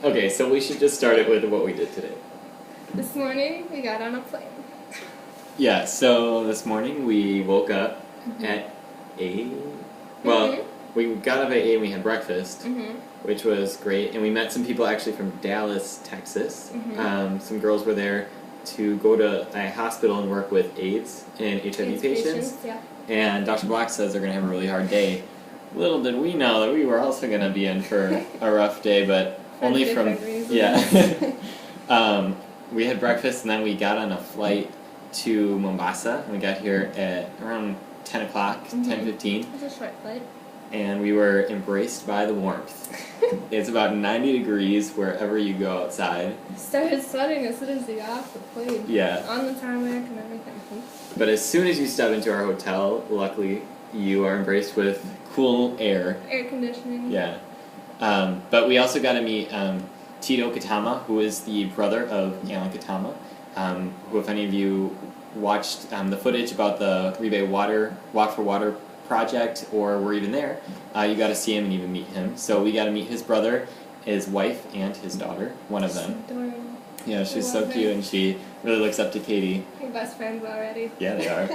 Okay, so we should just start it with what we did today. This morning, we got on a plane. Yeah, so this morning we woke up at 8. Well, we got up at 8 and we had breakfast, which was great. And we met some people actually from Dallas, Texas. Some girls were there to go to a hospital and work with AIDS and HIV patients. Yeah. And Dr. Block says they're going to have a really hard day. Little did we know that we were also going to be in for a rough day, but only from... reasons. Yeah. We had breakfast and then we got on a flight to Mombassa. And we got here at around 10 o'clock, 10:15. It was a short flight. And we were embraced by the warmth. It's about 90 degrees wherever you go outside. Started sweating as soon as we got off the plane. Yeah. On the tarmac and everything. But as soon as you step into our hotel, luckily, you are embraced with cool air. Air conditioning. Yeah. But we also got to meet Tito Katama, who is the brother of Alan Katama, who, if any of you watched the footage about the Rebay Walk for Water project or were even there, you got to see him and even meet him. So we got to meet his brother, his wife, and his daughter, one of them. Adorable. Yeah, she's so cute, and she really looks up to Katie. We're best friends already. Yeah, they are.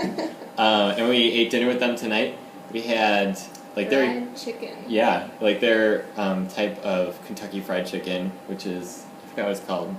And we ate dinner with them tonight. We had fried chicken. Yeah, like their type of Kentucky Fried Chicken, which is, I forgot what it's called.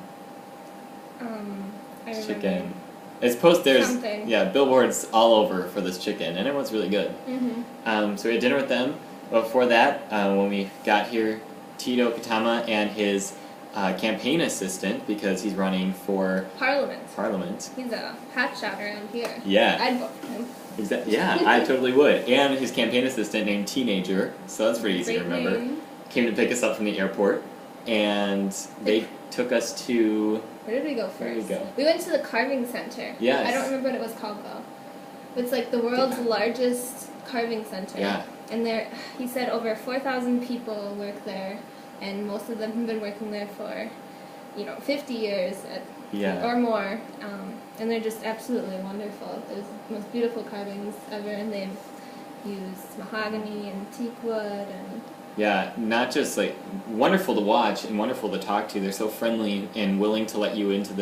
I remember. Chicken. It's there's something. Yeah, billboards all over for this chicken, and it was really good. So we had dinner with them. Before that, when we got here, Tito Katama and his campaign assistant, because he's running for Parliament. He's a hot shot around here. Yeah. I'd vote for him. Exactly. Yeah, I totally would. And his campaign assistant named Teenager, so that's pretty easy to Great remember. name. Came to pick us up from the airport, and they took us to... Where did we go first? Where did we go? We went to the carving center. Yes. I don't remember what it was called though. It's like the world's largest carving center. Yeah. And he said over 4,000 people work there, and most of them have been working there for, 50 years or more. And they're just absolutely wonderful. There's the most beautiful carvings ever, and they've used mahogany and teak wood and... Yeah, not just like wonderful to watch and wonderful to talk to. They're so friendly and willing to let you into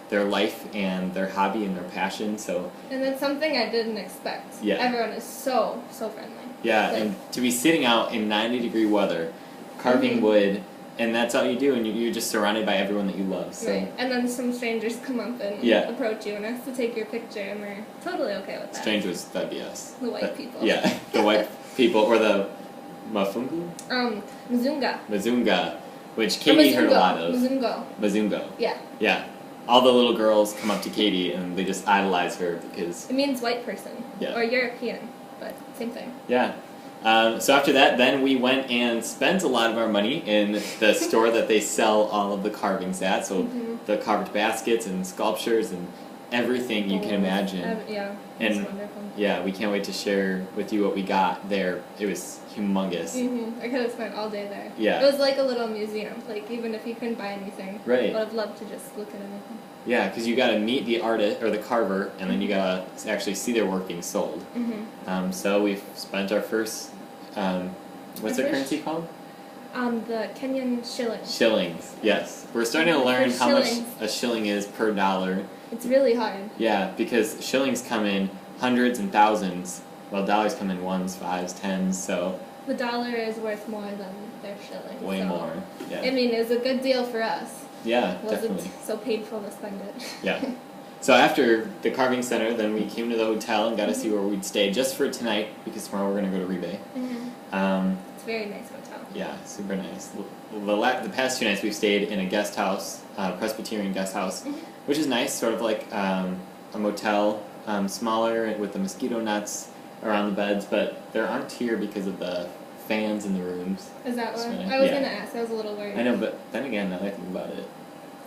their life and their hobby and their passion. And that's something I didn't expect. Yeah. Everyone is so friendly. Yeah, and to be sitting out in 90-degree weather, carving wood, and that's all you do, and you're just surrounded by everyone that you love. So. Right, and then some strangers come up and approach you and ask to take your picture, and we're totally okay with that. Strangers, that'd be us. The white people. Yeah, the white people, or the Mafungu? Mazunga, which Katie heard a lot of. Mazungo. Yeah. Yeah. All the little girls come up to Katie and they just idolize her because... It means white person. Yeah. Or European, but same thing. Yeah. So after that, then we went and spent a lot of our money in the store that they sell all of the carvings at. So the carved baskets and sculptures and everything you can imagine. Yeah, and it's wonderful. Yeah, we can't wait to share with you what we got there. It was humongous. I could have spent all day there. Yeah. It was like a little museum. Like, even if you couldn't buy anything, right. I would have loved to just look at everything. Yeah, because you got to meet the artist or the carver, and then you got to actually see their work being sold. So we've spent our first, what's their currency called? The Kenyan shilling. Shillings, yes. We're starting to learn how much a shilling is per dollar. It's really hard. Yeah, because shillings come in hundreds and thousands, while dollars come in ones, fives, tens, so... The dollar is worth more than their shilling. Way more, yeah. I mean, it was a good deal for us. Yeah, it wasn't so painful to spend it. Yeah. So after the carving center, then we came to the hotel and got to see where we'd stay just for tonight, because tomorrow we're going to go to Rebay. It's a very nice hotel. Yeah, super nice. The past 2 nights we've stayed in a guest house, Presbyterian guest house, which is nice, sort of like a motel, smaller with the mosquito nets around the beds, but there aren't here because of the fans in the rooms. Is that what? I was going to ask. I was a little worried. I know, but then again, now that I think about it,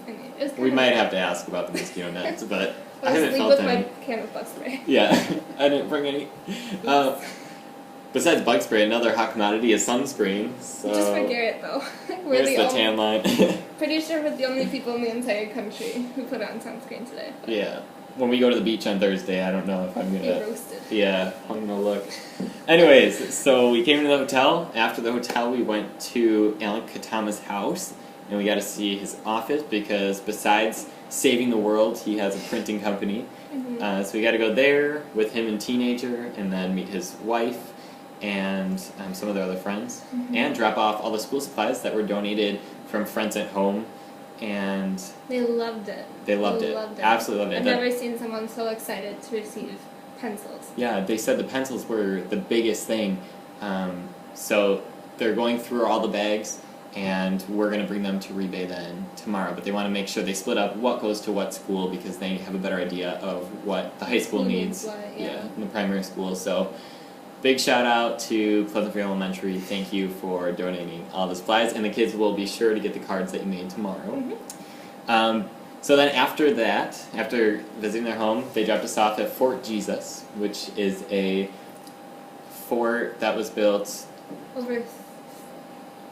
I mean, it was we might have to ask about the mosquito nets, but I haven't sleep felt with any. my can of bug spray. Yeah, I didn't bring any. Besides bug spray, another hot commodity is sunscreen. So just for Garrett, though. We're the tan line. Pretty sure we're the only people in the entire country who put on sunscreen today. Yeah. When we go to the beach on Thursday, I don't know if I'm gonna... roasted. Yeah, I'm gonna look. Anyways, so we came to the hotel. After the hotel, we went to Alan Katama's house, and we got to see his office because besides saving the world, he has a printing company. So we got to go there with him and Teenager, and then meet his wife and some of their other friends, and drop off all the school supplies that were donated from friends at home. And they loved it. They loved it. Absolutely loved it. I've never seen someone so excited to receive pencils. Yeah, they said the pencils were the biggest thing. So they're going through all the bags, and we're going to bring them to Rebay then tomorrow. But they want to make sure they split up what goes to what school because they have a better idea of what the high school needs. In the primary school. So big shout out to Pleasant View Elementary. Thank you for donating all the supplies, and the kids will be sure to get the cards that you made tomorrow. So then after that, after visiting their home, they dropped us off at Fort Jesus, which is a fort that was built over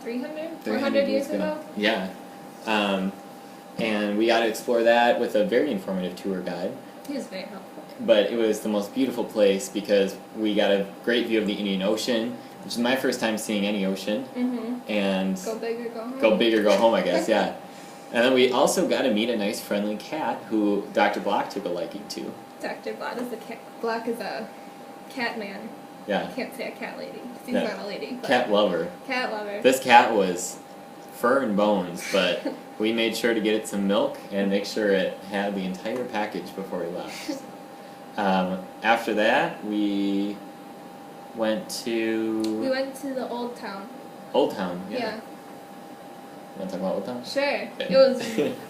400 years ago. Yeah. And we got to explore that with a very informative tour guide. He was very helpful. But it was the most beautiful place because we got a great view of the Indian Ocean, which is my first time seeing any ocean. And go big or go home. Go big or go home, I guess, yeah. And then we also got to meet a nice, friendly cat who Dr. Block took a liking to. Dr. Block is a cat man. Yeah. I can't say a cat lady. She's not a lady. Cat lover. Cat lover. This cat was fur and bones, but we made sure to get it some milk and make sure it had the entire package before we left. After that, we went to the Old Town. Old Town, yeah. Yeah. You want to talk about Old Town? Sure. It was,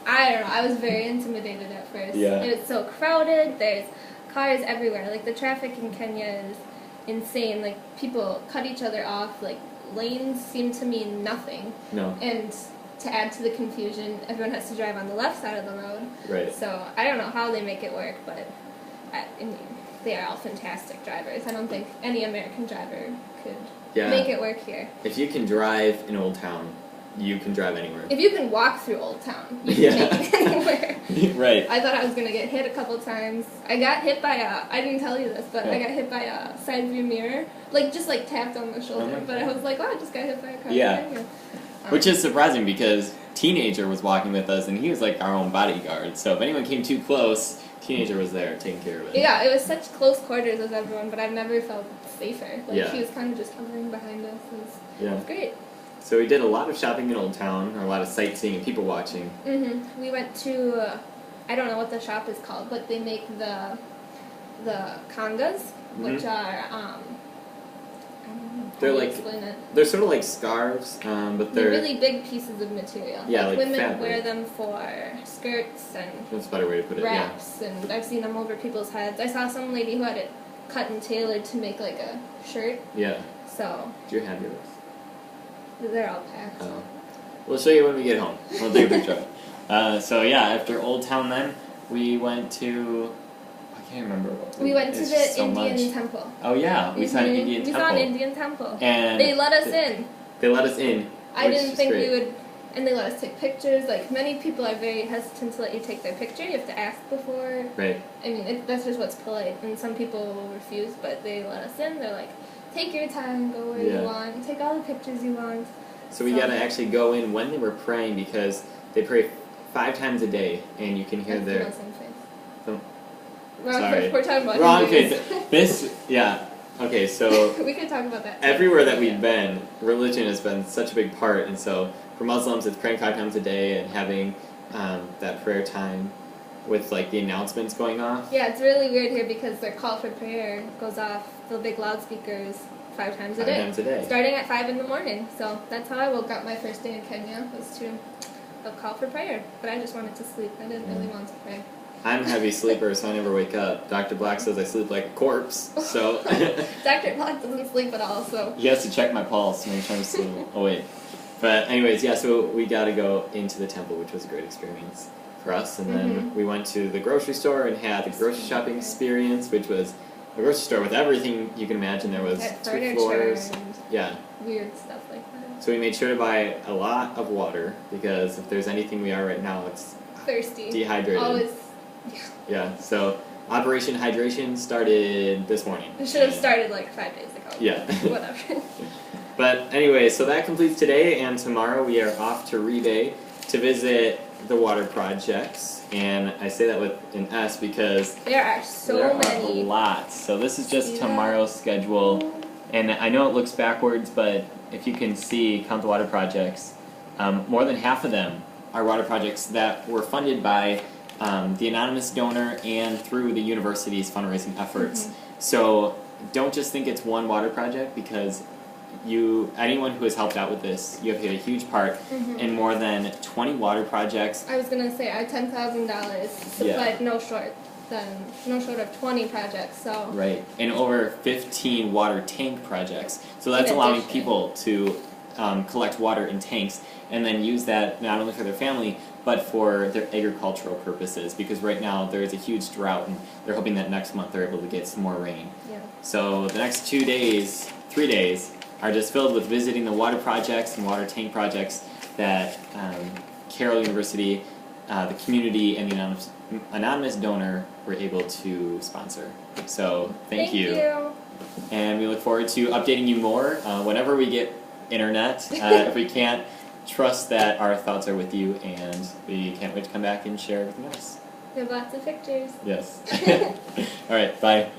I don't know, I was very intimidated at first. Yeah. It was so crowded, there's cars everywhere. Like, the traffic in Kenya is insane. Like, people cut each other off. Like, lanes seem to mean nothing. No. And to add to the confusion, everyone has to drive on the left side of the road. Right. So, I don't know how they make it work, but I mean, they are all fantastic drivers. I don't think any American driver could make it work here. If you can drive in Old Town, you can drive anywhere. If you can walk through Old Town, you can make it anywhere. Right. I thought I was going to get hit a couple times. I got hit by I didn't tell you this, but I got hit by a side view mirror. Just tapped on the shoulder. But I was like, oh, I just got hit by a car. Yeah. Which is surprising because Teenager was walking with us and he was like our own bodyguard. So if anyone came too close, Teenager was there taking care of it. Yeah, it was such close quarters with everyone, but I've never felt safer. He was kind of just hovering behind us. It was great. So we did a lot of shopping in Old Town, or a lot of sightseeing and people watching. We went to, I don't know what the shop is called, but they make the congas, which are, I don't know how to explain it. They're sort of like scarves, but they're really big pieces of material. Yeah, like women fabric. wear them for skirts and that's a better way to put it. Wraps, and I've seen them over people's heads. I saw some lady who had it cut and tailored to make like a shirt. Yeah. So. Do you have yours? They're all packed. Oh. We'll show you when we get home. We'll take a picture. So yeah, after Old Town then, we went to, I can't remember what. We went to the Indian temple. Oh yeah, we saw an Indian temple. We saw an Indian temple. And they let us in. They let us in. I didn't think we would, and they let us take pictures. Like, many people are very hesitant to let you take their picture. You have to ask before. Right. I mean, that's just what's polite, and some people will refuse, but they let us in. They're like, take your time, go where you want, take all the pictures you want. So we gotta actually go in when they were praying because they pray 5 times a day, and you can hear their. Sorry. We're talking about wrong face. Okay, so we could talk about that too. Everywhere that we've been, religion has been such a big part, and so for Muslims, it's praying 5 times a day and having that prayer time with the announcements going off. Yeah, it's really weird here because their call for prayer goes off the big loudspeakers 5 times a day. 5 times a day. Starting at 5 in the morning. So that's how I woke up my first day in Kenya, was to a call for prayer. But I just wanted to sleep. I didn't really want to pray. I'm a heavy sleeper, so I never wake up. Dr. Black says I sleep like a corpse, so... Dr. Black doesn't sleep at all, so... He has to check my pulse to make sure I'm still awake. But anyways, yeah, so we got to go into the temple, which was a great experience for us. And then we went to the grocery store and had the grocery shopping experience, which was a grocery store with everything you can imagine. There was 2 floors. And weird stuff like that. So we made sure to buy a lot of water, because if there's anything we are right now, it's... thirsty. Dehydrated. Always... Yeah, so Operation Hydration started this morning. It should have started 5 days ago. Yeah. Whatever. But anyway, so that completes today, and tomorrow we are off to Rebay to visit the water projects, and I say that with an S because there are so there many. are lots. So this is just See tomorrow's schedule, and I know it looks backwards, but if you can see, count the water projects. More than half of them are water projects that were funded by the anonymous donor and through the university's fundraising efforts. So don't just think it's one water project, because anyone who has helped out with this, you have played a huge part in more than 20 water projects. I was gonna say our $10,000 supplied no short of 20 projects. So right, and over 15 water tank projects. So that's allowing people to collect water in tanks and then use that not only for their family but for their agricultural purposes, because right now there is a huge drought and they're hoping that next month they're able to get some more rain. Yeah. So the next 3 days are just filled with visiting the water projects and water tank projects that Carroll University, the community, and the anonymous donor were able to sponsor. So thank you. And we look forward to updating you more whenever we get internet. If we can't, trust that our thoughts are with you, and we can't wait to come back and share everything else. We have lots of pictures. Yes. All right, bye.